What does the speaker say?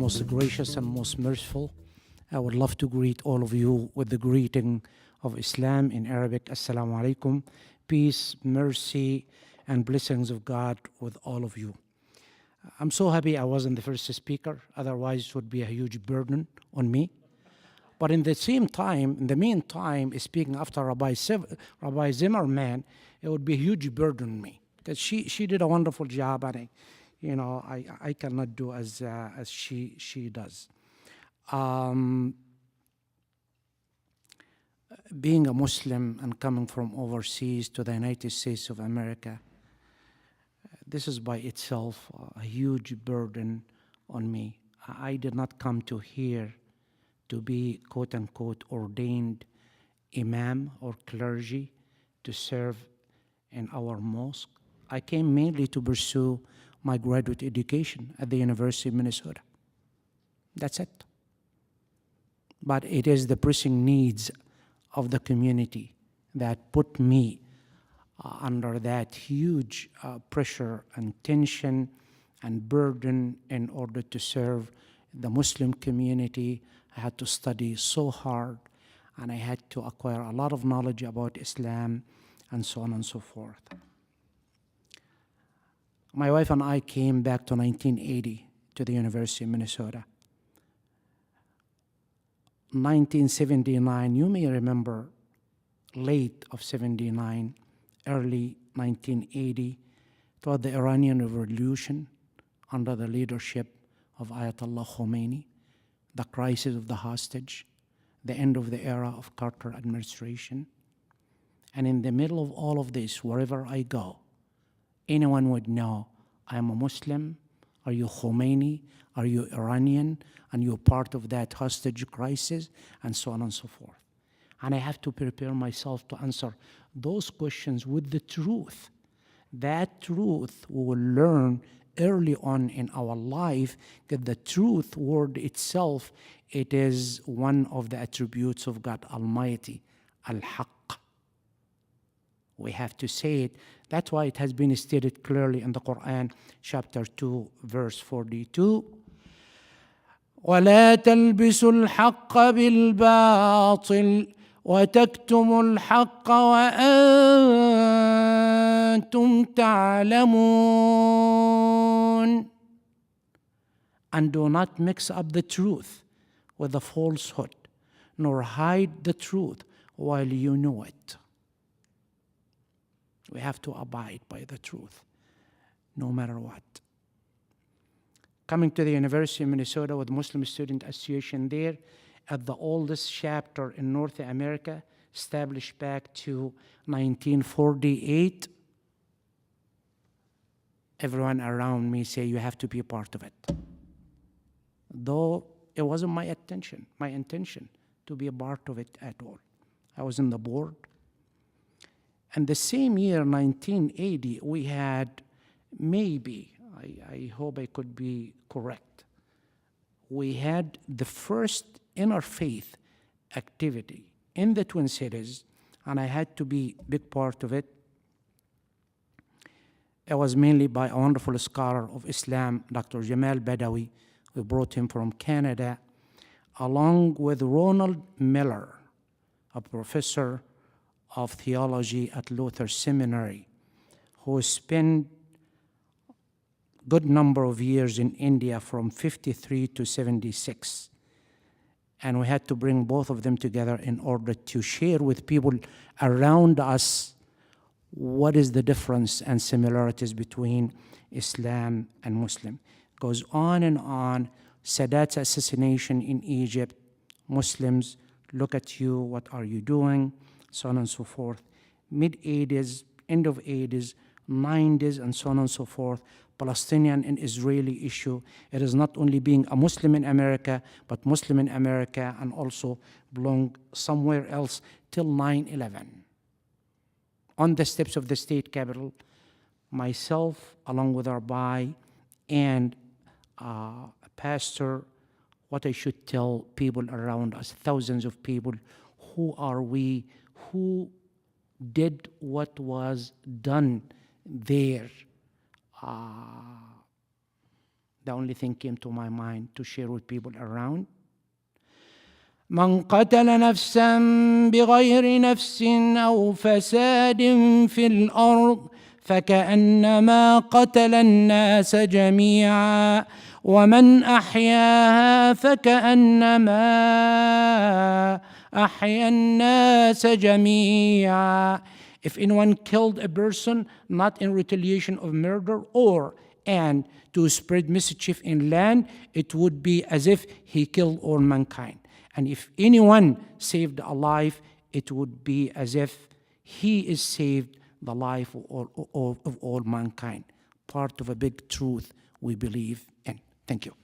most gracious and most merciful. I would love to greet all of you with the greeting of Islam in Arabic. Assalamu alaikum. Peace, mercy, and blessings of God with all of you. I'm so happy I wasn't the first speaker, otherwise it would be a huge burden on me. But in the meantime, speaking after Rabbi Zimmerman, it would be a huge burden on me because she did a wonderful job, and I cannot do as she does. Being a Muslim and coming from overseas to the United States of America, this is by itself a huge burden on me. I did not come to here to be quote-unquote ordained imam or clergy to serve in our mosque. I came mainly to pursue my graduate education at the University of Minnesota. That's it. But it is the pressing needs of the community that put me under that huge pressure and tension and burden in order to serve the Muslim community. I had to study so hard, and I had to acquire a lot of knowledge about Islam and so on and so forth. My wife and I came back to 1980 to the University of Minnesota. 1979, you may remember, late of 79, early 1980, it was the Iranian Revolution under the leadership of Ayatollah Khomeini, the crisis of the hostage, the end of the era of Carter administration. And in the middle of all of this, wherever I go, anyone would know, I'm a Muslim. Are you Khomeini? Are you Iranian? And you're part of that hostage crisis, and so on and so forth. And I have to prepare myself to answer those questions with the truth. That truth we will learn early on in our life, that the truth word itself, it is one of the attributes of God Almighty, Al-Haqq. We have to say it. That's why it has been stated clearly in the Quran, chapter 2, verse 42. وَلَا تَلْبِسُوا الْحَقَّ بِالْبَاطِلِ وَتَكْتُمُوا الْحَقَّ وَأَنْتُمْ تَعْلَمُونَ. And do not mix up the truth with the falsehood, nor hide the truth while you know it. We have to abide by the truth, no matter what. Coming to the University of Minnesota with Muslim Student Association there, at the oldest chapter in North America, established back to 1948, everyone around me say you have to be a part of it. Though it wasn't my intention to be a part of it at all. I was in the board. And the same year, 1980, we had maybe, I hope I could be correct, we had the first interfaith activity in the Twin Cities, and I had to be a big part of it. It was mainly by a wonderful scholar of Islam, Dr. Jamal Badawi. We brought him from Canada, along with Ronald Miller, a professor of theology at Luther Seminary, who spent good number of years in India from 53 to 76. And we had to bring both of them together in order to share with people around us what is the difference and similarities between Islam and Muslim. Goes on and on. Sadat's assassination in Egypt, Muslims, look at you, what are you doing? So on and so forth. Mid-80s, end of 80s, 90s, and so on and so forth. Palestinian and Israeli issue. It is not only being a Muslim in America, but Muslim in America and also belong somewhere else till 9/11. On the steps of the state capitol, myself, along with Rabbi and a pastor, what I should tell people around us, thousands of people, who are we, who did what was done there. the only thing came to my mind to share with people around. من قتل نفسا بغير نفس أو فساد في الأرض فكأنما قتل الناس جميعا ومن أحياها فكأنما أحيا الناس جميعا. If anyone killed a person not in retaliation of murder or and to spread mischief in land, it would be as if he killed all mankind. And if anyone saved a life, it would be as if he is saved the life of all mankind. Part of a big truth we believe in. Thank you.